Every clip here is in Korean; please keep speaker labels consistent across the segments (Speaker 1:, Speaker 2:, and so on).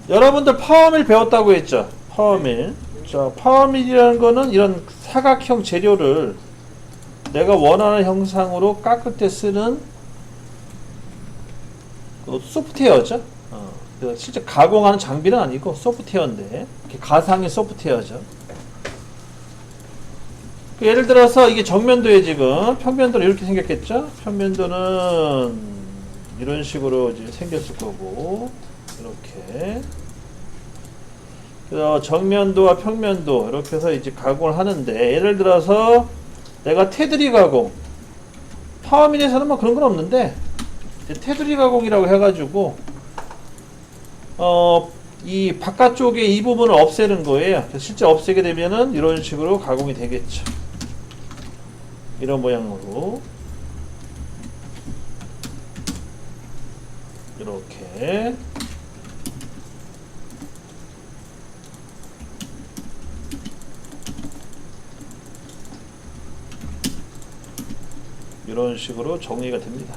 Speaker 1: 여러분들 파워밀 배웠다고 했죠? 파워밀. 자, 파워밀이라는 거는 이런 사각형 재료를 내가 원하는 형상으로 깎을 때 쓰는 그 소프트웨어죠. 실제 가공하는 장비는 아니고 소프트웨어인데, 가상의 소프트웨어죠. 예를 들어서 이게 정면도에 지금 평면도는 이렇게 생겼겠죠? 평면도는 이런 식으로 이제 생겼을 거고, 이렇게. 그래서 정면도와 평면도 이렇게 해서 이제 가공을 하는데, 예를 들어서 내가 테두리 가공, 파워밀에서는 뭐 그런 건 없는데 테두리 가공이라고 해가지고 이 바깥쪽에 이 부분을 없애는 거예요. 실제 없애게 되면은 이런 식으로 가공이 되겠죠. 이런 모양으로 이렇게 이런 식으로 정리가 됩니다.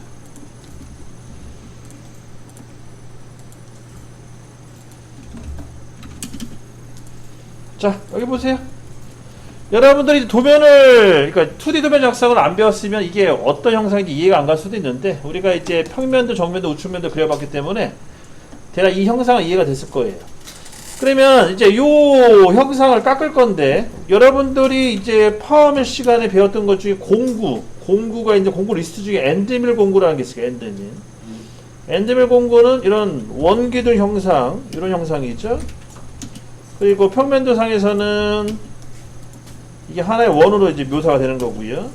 Speaker 1: 자, 여기 보세요. 여러분들이 도면을, 그러니까 2D 도면 작성을 안 배웠으면 이게 어떤 형상인지 이해가 안 갈 수도 있는데, 우리가 이제 평면도, 정면도, 우측면도 그려봤기 때문에 대략 이 형상은 이해가 됐을 거예요. 그러면 이제 요 형상을 깎을 건데, 여러분들이 이제 파워밀 시간에 배웠던 것 중에 공구가 이제 공구 리스트 중에 엔드밀 공구라는 게 있어요. 엔드밀 공구는 이런 원기둥 형상, 이런 형상이죠. 그리고 평면도상에서는 이게 하나의 원으로 이제 묘사가 되는 거고요.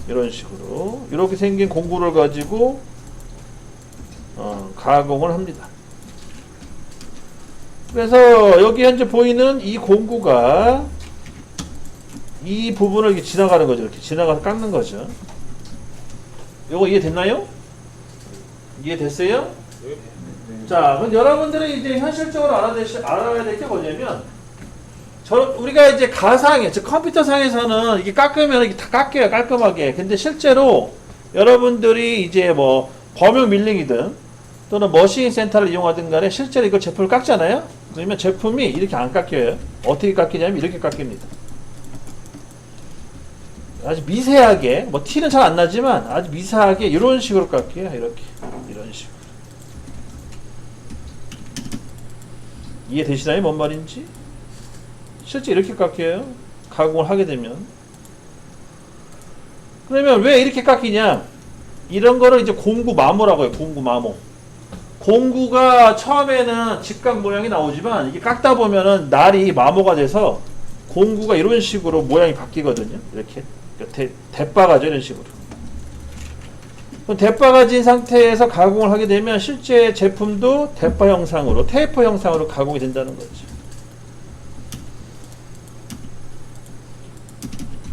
Speaker 1: 이런 식으로 이렇게 생긴 공구를 가지고 가공을 합니다. 그래서 여기 현재 보이는 이 공구가 이 부분을 이렇게 지나가는 거죠. 이렇게 지나가서 깎는 거죠. 요거 이해됐나요? 이해됐어요? 자, 그럼 여러분들이 이제 현실적으로 알아야 될 게 뭐냐면, 우리가 이제 가상에, 즉 컴퓨터상에서는 이게 깎으면 이게 다 깎여요, 깔끔하게. 근데 실제로 여러분들이 이제 뭐 범용 밀링이든 또는 머신 센터를 이용하든 간에 실제로 이걸 제품을 깎잖아요? 그러면 제품이 이렇게 안 깎여요. 어떻게 깎이냐면 이렇게 깎입니다. 아주 미세하게, 뭐 티는 잘 안 나지만 아주 미세하게 이런 식으로 깎여요. 이렇게. 이런 식으로. 이해되시나요? 뭔 말인지? 실제 이렇게 깎여요. 가공을 하게 되면. 그러면 왜 이렇게 깎이냐? 이런 거를 이제 공구 마모라고 해요. 공구 마모. 공구가 처음에는 직각 모양이 나오지만 이게 깎다 보면은 날이 마모가 돼서 공구가 이런 식으로 모양이 바뀌거든요. 이렇게. 대바가죠. 이런 식으로. 대바가진 상태에서 가공을 하게 되면 실제 제품도 대바 형상으로, 테이프 형상으로 가공이 된다는 거죠.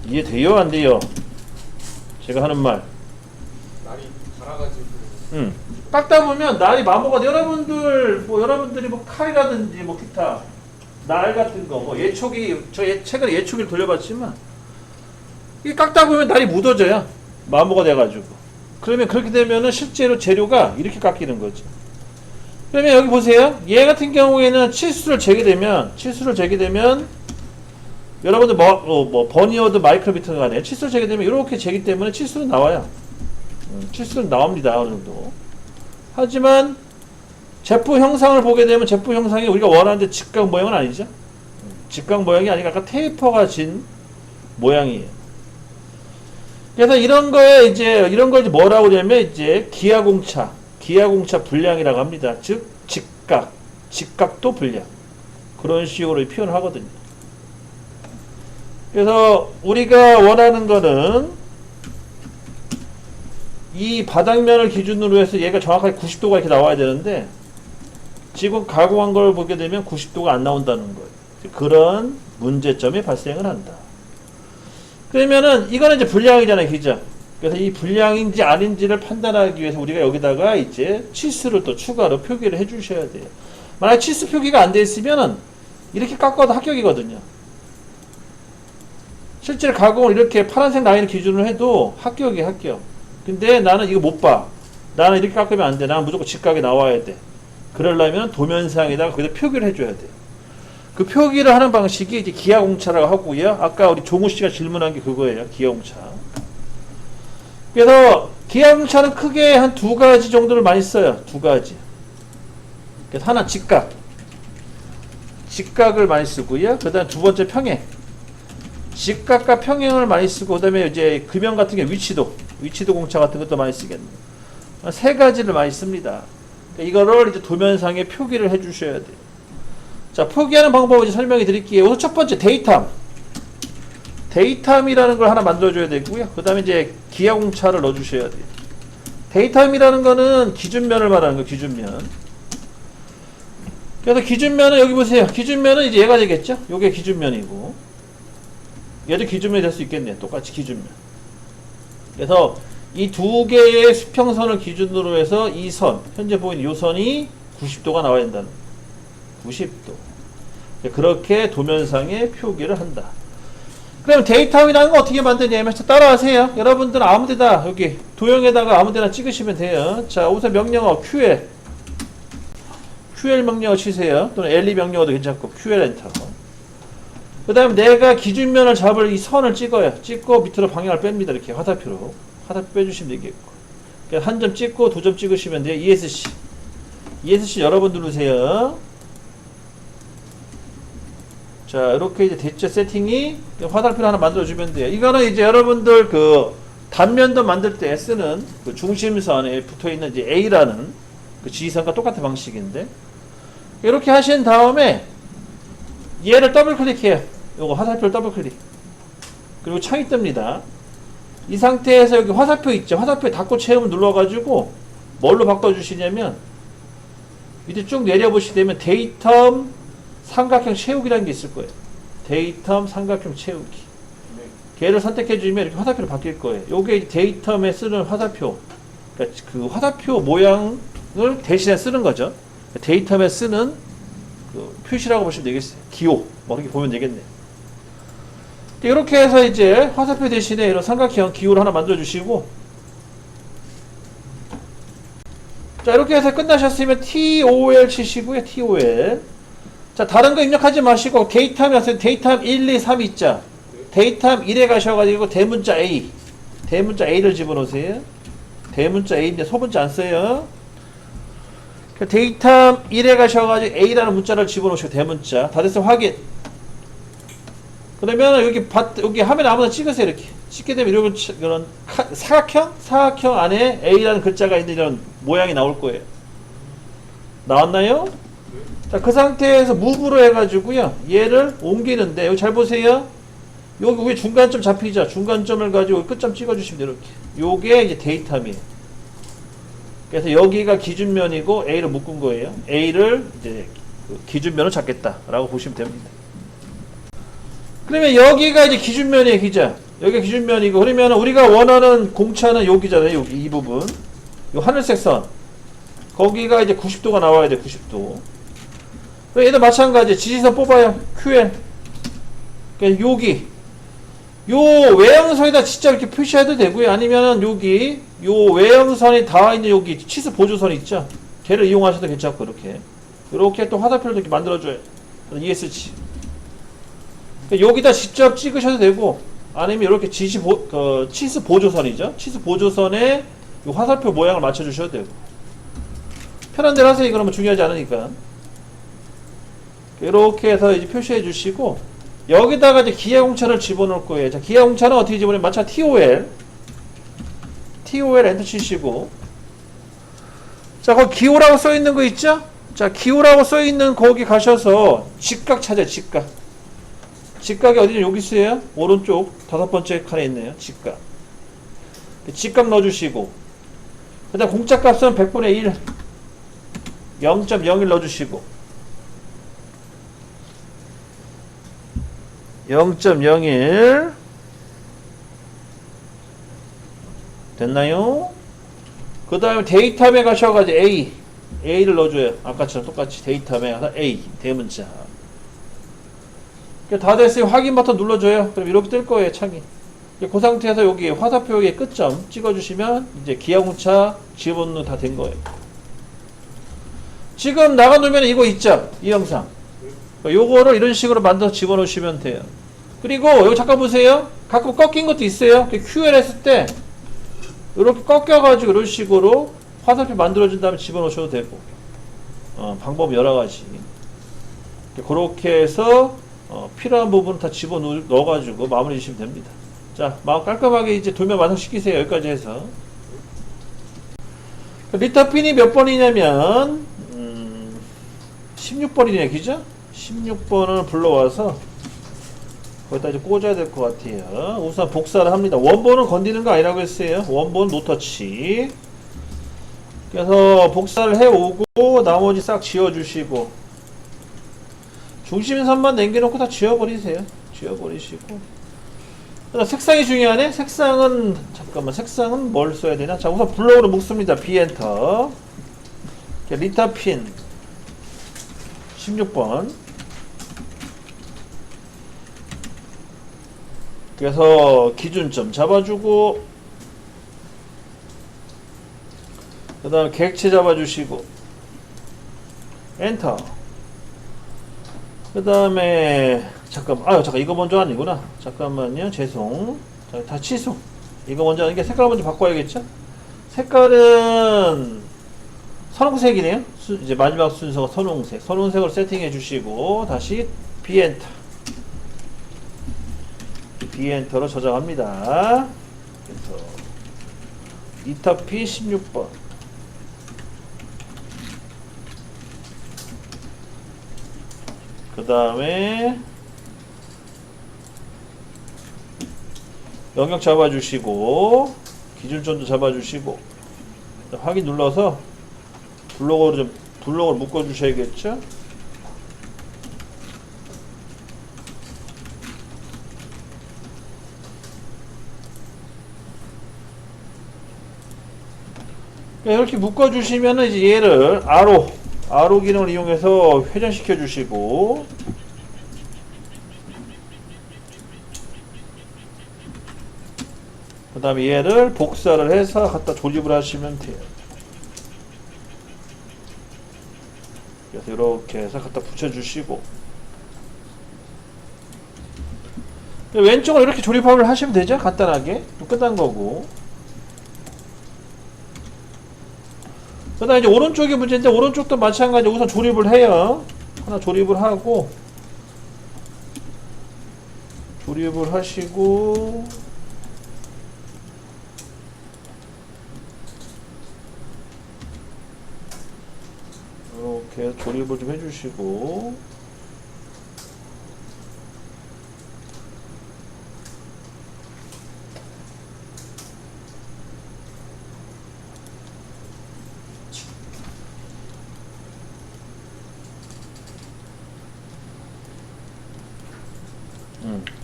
Speaker 1: 이해돼요? 안 돼요? 제가 하는 말.
Speaker 2: 날이 갈아가지고.
Speaker 1: 깎다 보면 날이 마모가 돼. 여러분들이 뭐 칼이라든지 뭐 기타 날 같은 거, 뭐 예초기, 최근에 예초기를 돌려봤지만 이게 깎다 보면 날이 묻어져요. 마모가 돼가지고. 그러면 그렇게 되면은 실제로 재료가 이렇게 깎이는 거죠. 그러면 여기 보세요. 얘 같은 경우에는 치수를 재게 되면 여러분들 버니어드 마이크로미터 간에 치수를 재게 되면 이렇게 재기 때문에 치수는 나와요. 치수는 나옵니다. 어느 정도. 하지만 제품 형상을 보게 되면 제품 형상이 우리가 원하는 직각 모양은 아니죠. 직각 모양이 아니라 아까 테이퍼가 진 모양이에요. 그래서 이런 걸 이제 뭐라고 하냐면 이제 기하공차 분량이라고 합니다. 즉 직각도 분량, 그런 식으로 표현을 하거든요. 그래서 우리가 원하는 거는 이 바닥면을 기준으로 해서 얘가 정확하게 90도가 이렇게 나와야 되는데 지금 가공한 걸 보게 되면 90도가 안 나온다는 거예요. 그런 문제점이 발생을 한다. 그러면은 이거는 이제 분량이잖아요, 그죠? 그래서 이 분량인지 아닌지를 판단하기 위해서 우리가 여기다가 이제 치수를 또 추가로 표기를 해 주셔야 돼요. 만약 치수 표기가 안 돼 있으면은 이렇게 깎아도 합격이거든요. 실제로 가공을 이렇게 파란색 라인을 기준으로 해도 합격이에요, 합격. 근데 나는 이거 못 봐. 나는 이렇게 깎으면 안 돼. 나는 무조건 직각이 나와야 돼. 그러려면 도면상에다가 거기다 표기를 해줘야 돼요. 그 표기를 하는 방식이 이제 기하공차라고 하고요. 아까 우리 종우 씨가 질문한 게 그거예요. 기하공차. 그래서 기하공차는 크게 한 두 가지 정도를 많이 써요. 두 가지. 그래서 하나 직각. 직각을 많이 쓰고요. 그 다음 두 번째 평행. 직각과 평행을 많이 쓰고, 그 다음에 이제 금형 같은 게 위치도 공차 같은 것도 많이 쓰겠네요. 세 가지를 많이 씁니다. 그러니까 이거를 이제 도면상에 표기를 해 주셔야 돼요. 자, 표기하는 방법을 이제 설명해 드릴게요. 우선 첫 번째, 데이텀. 데이텀이라는 걸 하나 만들어줘야 되고요. 그 다음에 이제 기하공차를 넣어주셔야 돼요. 데이텀이라는 거는 기준면을 말하는 거예요. 기준면. 그래서 기준면은 여기 보세요. 기준면은 이제 얘가 되겠죠? 요게 기준면이고, 얘도 기준면이 될 수 있겠네요. 똑같이 기준면. 그래서 이 두 개의 수평선을 기준으로 해서 이 선, 현재 보이는 이 선이 90도가 나와야 된다는 거예요. 90도. 그렇게 도면상에 표기를 한다. 그럼 데이터이라는 거 어떻게 만드냐면, 따라하세요. 여러분들은 아무데나 여기 도형에다가 아무데나 찍으시면 돼요. 자, 우선 명령어 QL 명령어 치세요. 또는 LE 명령어도 괜찮고 QL 엔터. 그 다음에 내가 기준면을 잡을 이 선을 찍어요. 찍고 밑으로 방향을 뺍니다. 이렇게 화살표 빼주시면 되겠고, 한 점 찍고 두 점 찍으시면 돼요. ESC 여러분 누르세요. 자, 이렇게 이제 됐죠. 세팅이. 화살표를 하나 만들어주면 돼요. 이거는 이제 여러분들 그 단면도 만들 때 쓰는 그 중심선에 붙어있는 이제 A라는 그 지지선과 똑같은 방식인데, 이렇게 하신 다음에 얘를 더블 클릭해요. 요거 화살표를 더블 클릭. 그리고 창이 뜹니다. 이 상태에서 여기 화살표 있죠. 화살표에 닫고 채우면 눌러가지고 뭘로 바꿔주시냐면, 밑에 쭉 내려보시면 데이텀 삼각형 채우기라는 게 있을 거예요. 데이텀 삼각형 채우기. 걔를 선택해주면 이렇게 화살표로 바뀔 거예요. 요게 데이텀에 쓰는 화살표. 그러니까 그 화살표 모양을 대신에 쓰는 거죠. 데이텀에 쓰는 그 표시라고 보시면 되겠어요. 기호. 뭐 이렇게 보면 되겠네요. 이렇게 해서 이제 화살표 대신에 이런 삼각형 기호를 하나 만들어 주시고, 자, 이렇게 해서 끝나셨으면 TOL 치시고요. TOL. 자, 다른 거 입력하지 마시고 데이텀이 왔어요. 데이텀 1, 2, 3 있죠. 데이텀 1에 가셔가지고 대문자 A를 집어넣으세요. 대문자 A인데 소문자 안 써요. 데이텀 1에 가셔가지고 A라는 문자를 집어넣으시고 대문자. 다 됐으면 확인. 그러면 여기 화면에 아무나 찍으세요. 이렇게 찍게 되면 이런 사각형 안에 A라는 글자가 있는 이런 모양이 나올 거예요. 나왔나요? 자, 그 상태에서 무브로 해가지고요, 얘를 옮기는데, 여기 잘 보세요. 여기 위에 중간점 잡히죠? 중간점을 가지고 끝점 찍어주시면 돼요. 이렇게. 요게 이제 데이텀이에요. 그래서 여기가 기준면이고 A를 묶은 거예요. A를 이제 기준면을 잡겠다라고 보시면 됩니다. 그러면 여기가 이제 기준면이에요, 기자. 여기가 기준면이고, 그러면 우리가 원하는 공차는 여기잖아요, 여기 이 부분. 요 하늘색 선. 거기가 이제 90도가 나와야 돼, 90도. 얘도 마찬가지. 지지선 뽑아요. QL. 그러니까 여기. 요 외형선에다 진짜 이렇게 표시해도 되고요. 아니면은 여기, 요 외형선이 닿아 있는 여기 치수 보조선 있죠? 걔를 이용하셔도 괜찮고, 이렇게 또 화살표를 이렇게 만들어줘요. ESC. 그러니까 여기다 직접 찍으셔도 되고, 아니면 이렇게 치수 보조선이죠? 치수 보조선에 요 화살표 모양을 맞춰주셔도 되고. 편한 대로 하세요. 이거는 뭐 중요하지 않으니까. 이렇게 해서 이제 표시해 주시고, 여기다가 이제 기하공차를 집어넣을 거예요. 자, 기하공차는 어떻게 집어넣으면 마찬 TOL 엔터 치시고, 자, 거기 기호라고 써 있는 거 있죠? 자, 기호라고 써 있는 거기 가셔서 직각 찾아요. 직각이 어디냐? 여기 있어요. 오른쪽 5번째 칸에 있네요. 직각 넣어주시고, 그 다음 공짜 값은 100분의 1 0.01 넣어주시고, 0.01 됐나요? 그 다음에 데이텀에 가셔가지고 A를 넣어줘요. 아까처럼 똑같이 데이텀에 A 대문자. 다 됐어요. 확인 버튼 눌러줘요. 그럼 이렇게 뜰 거예요, 창이. 그 상태에서 여기 화살표의 끝점 찍어주시면 이제 기하공차 집어넣는 다 된 거예요. 지금 나가놓으면 이거 있죠? 이 영상. 요거를 이런 식으로 만들어서 집어넣으시면 돼요. 그리고 여기 잠깐 보세요. 가끔 꺾인 것도 있어요. QL 했을 때 이렇게 꺾여가지고 이런 식으로 화살표 만들어준 다음에 집어넣으셔도 되고, 방법 여러가지. 그렇게 해서 필요한 부분을 다 집어넣어가지고 마무리 주시면 됩니다. 자, 깔끔하게 이제 도면 완성시키세요. 여기까지 해서. 리터핀이 몇 번이냐면 16번이네요. 그죠? 16번을 불러와서 거기다 이제 꽂아야 될 것 같아요. 우선 복사를 합니다. 원본은 건드리는 거 아니라고 했어요. 원본 노터치. 그래서 복사를 해오고 나머지 싹 지워주시고, 중심선만 남겨놓고 다 지워버리세요. 지워버리시고. 색상이 중요하네. 색상은 잠깐만, 색상은 뭘 써야 되나? 자, 우선 블록으로 묶습니다. 비엔터. 리터핀 16번. 그래서 기준점 잡아주고, 그 다음에 객체 잡아주시고, 엔터. 그 다음에 잠깐 이거 먼저 아니구나. 잠깐만요. 죄송. 자, 다 취소. 이거 먼저 하는 게 색깔 먼저 바꿔야겠죠? 색깔은 선홍색이네요. 이제 마지막 순서가 선홍색. 선홍색으로 세팅해 주시고, 다시 비엔터. 비엔터로 저장합니다. 그래서 리터피 16번. 그 다음에 영역 잡아주시고, 기준점도 잡아주시고, 확인 눌러서 블록으로 묶어주셔야겠죠? 이렇게 묶어주시면은 이제 얘를 아로 기능을 이용해서 회전시켜 주시고, 그 다음에 얘를 복사를 해서 갖다 조립을 하시면 돼요. 그래서 이렇게 해서 갖다 붙여주시고, 왼쪽을 이렇게 조립을 하시면 되죠? 간단하게. 끝난 거고. 그 다음에 이제 오른쪽이 문제인데, 오른쪽도 마찬가지. 우선 조립을 해요. 하나 조립을 하고, 조립을 하시고, 이렇게 조립을 좀 해주시고,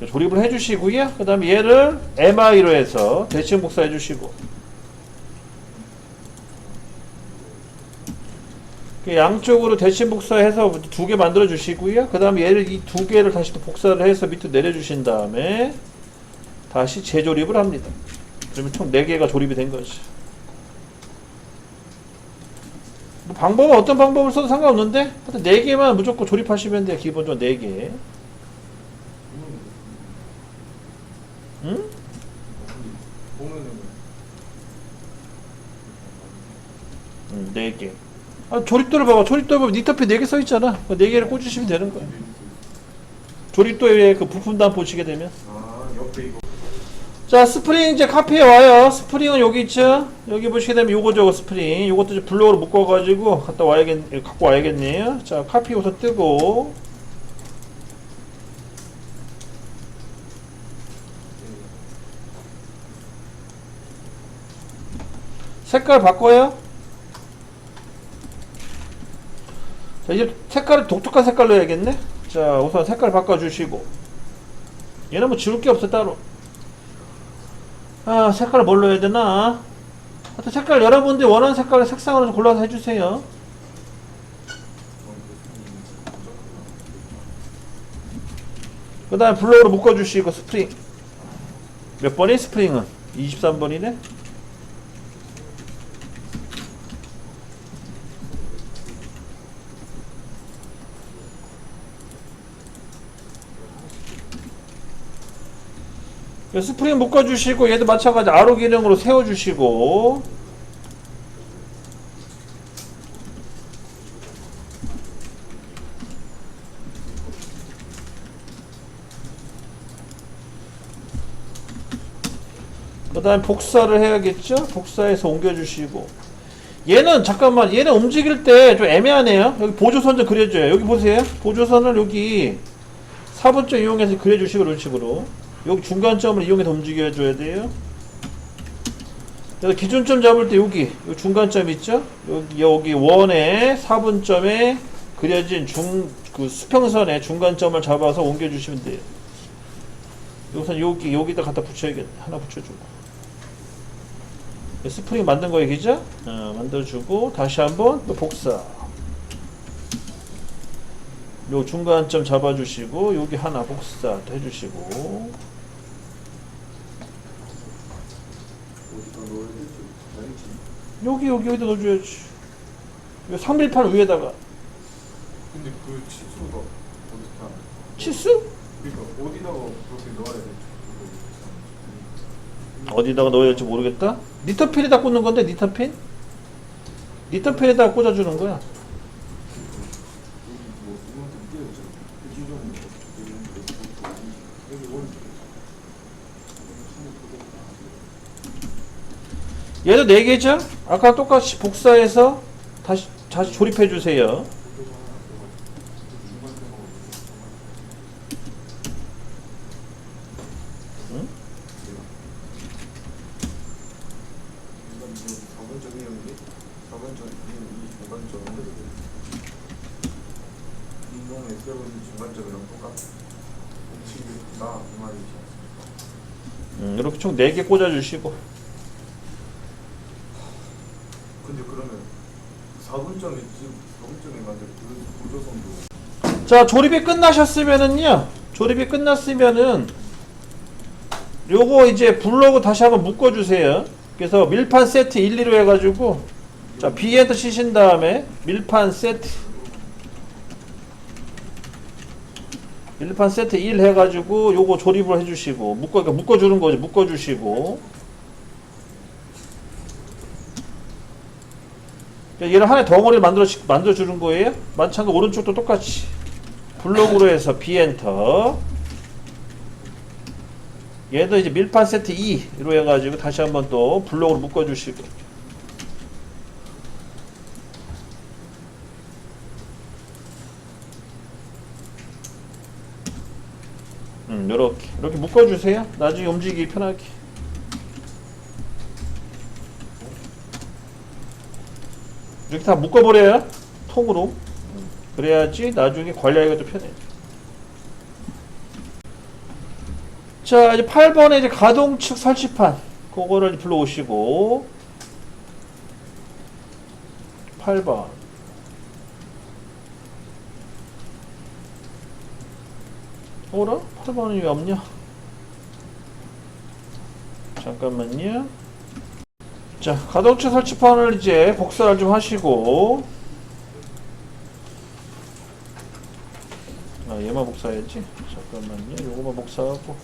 Speaker 1: 조립을 해주시고요. 그 다음에 얘를 MI로 해서 대칭 복사해 주시고, 양쪽으로 대칭 복사해서 두 개 만들어 주시고요. 그 다음에 얘를 이 두 개를 다시 또 복사를 해서 밑으로 내려 주신 다음에 다시 재조립을 합니다. 그러면 총 4개가 조립이 된 거죠. 뭐 방법은 어떤 방법을 써도 상관없는데, 하여튼 4개만 무조건 조립하시면 돼요. 기본적으로 4개. 응?
Speaker 2: 보면은
Speaker 1: 4개. 조립도를 봐봐. 조립도 보면 니터피 4개 써있잖아. 4개를 꽂으시면 되는 거야. 조립도에 그 부품단 보시게 되면.
Speaker 2: 옆에 이거
Speaker 1: 자, 스프링 이제 카피에 와요. 스프링은 여기 있죠? 여기 보시게 되면 요거죠, 스프링. 요것도 이제 블록으로 묶어가지고 갖고 와야겠네요. 자, 카피 우선 뜨고. 색깔 바꿔요. 자, 이제 색깔을 독특한 색깔로 해야겠네. 자, 우선 색깔 바꿔주시고, 얘는 뭐 지울 게 없어 따로. 색깔을 뭘로 해야 되나? 하여튼 색깔 여러분들이 원하는 색깔을 색상으로 골라서 해주세요. 그 다음에 블록으로 묶어주시고, 스프링 몇 번이? 스프링은 23번이네. 스프링 묶어주시고 얘도 마찬가지 아로 기능으로 세워주시고 그 다음에 복사를 해야겠죠? 복사해서 옮겨주시고 얘는 잠깐만 얘는 움직일 때 좀 애매하네요. 여기 보조선 좀 그려줘요. 여기 보세요. 보조선을 여기 4분점 이용해서 그려주시고 이런 식으로 여기 중간점을 이용해서 움직여줘야 돼요. 그래서 기준점 잡을 때 여기 중간점 있죠? 여기 원의 4분점에 그려진 그 수평선의 중간점을 잡아서 옮겨주시면 돼요. 여기서 여기다 갖다 붙여야겠네. 하나 붙여주고 스프링 만든 거예요, 그죠? 만들어주고 다시 한번 또 복사. 요 중간점 잡아주시고 여기 하나 복사 해주시고
Speaker 2: 어디다 넣어야 되지?
Speaker 1: 여기다 넣어줘야지. 요 상밀판 위에다가
Speaker 2: 근데 그 치수가 어디다?
Speaker 1: 치수?
Speaker 2: 그러니까 어디다가 그렇게 넣어야 되지?
Speaker 1: 어디다가 넣어야 할지 모르겠다. 니터핀에다 꽂는 건데 니터핀? 니터핀에다 꽂아주는 거야. 얘도 4개죠? 아까 똑같이 복사해서 다시 조립해 주세요. 이렇게 총 4개 꽂아주시고.
Speaker 2: 근데 그러면 4분점이 지금 4분점이 만든 그 보조선도
Speaker 1: 자, 조립이 끝나셨으면은요. 조립이 끝났으면은 요거 이제 블로그 다시 한번 묶어주세요. 그래서 밀판 세트 1, 2로 해가지고 자, B엔터 치신 다음에 밀판 세트 1 해가지고 요거 조립을 해주시고 묶어주는 거지. 묶어주시고 얘를 하나의 덩어리를 만들어주는 거예요. 마찬가지로 오른쪽도 똑같이 블록으로 해서 B엔터 얘도 이제 밀판 세트 2로 해가지고 다시 한번 또 블록으로 묶어주시고 이렇게 묶어주세요. 나중에 움직이기 편하게. 이렇게 다 묶어버려요. 통으로. 그래야지 나중에 관리하기가 좀 편해요. 자, 이제 8번에 이제 가동측 설치판. 그거를 불러오시고. 8번. 어라? 8번은 왜 없냐? 잠깐만요. 자, 가동측 설치판을 이제 복사를 좀 하시고. 얘만 복사해야지. 잠깐만요. 요거만 복사하고.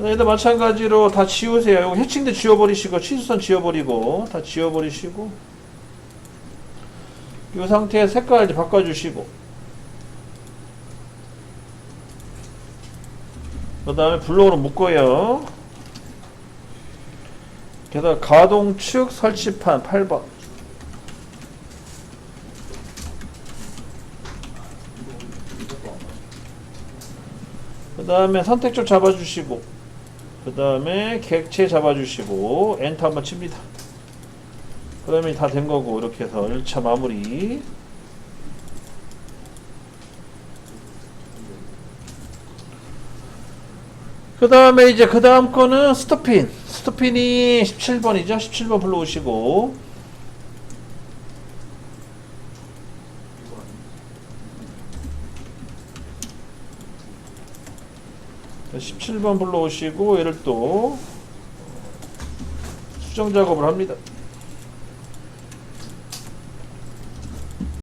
Speaker 1: 얘도 마찬가지로 다 지우세요. 요거 해칭도 지워버리시고, 치수선 지워버리고, 다 지워버리시고. 이 상태에 색깔 이제 바꿔주시고. 그 다음에 블록으로 묶어요. 게다가 가동측 설치판 8번. 그 다음에 선택점 잡아주시고, 그 다음에 객체 잡아주시고, 엔터 한번 칩니다. 그러면 다 된 거고, 이렇게 해서 1차 마무리. 그 다음에 이제 그 다음 거는 스토핀. 스토핀이 17번이죠. 17번 불러오시고. 17번 불러오시고 얘를 또 수정 작업을 합니다.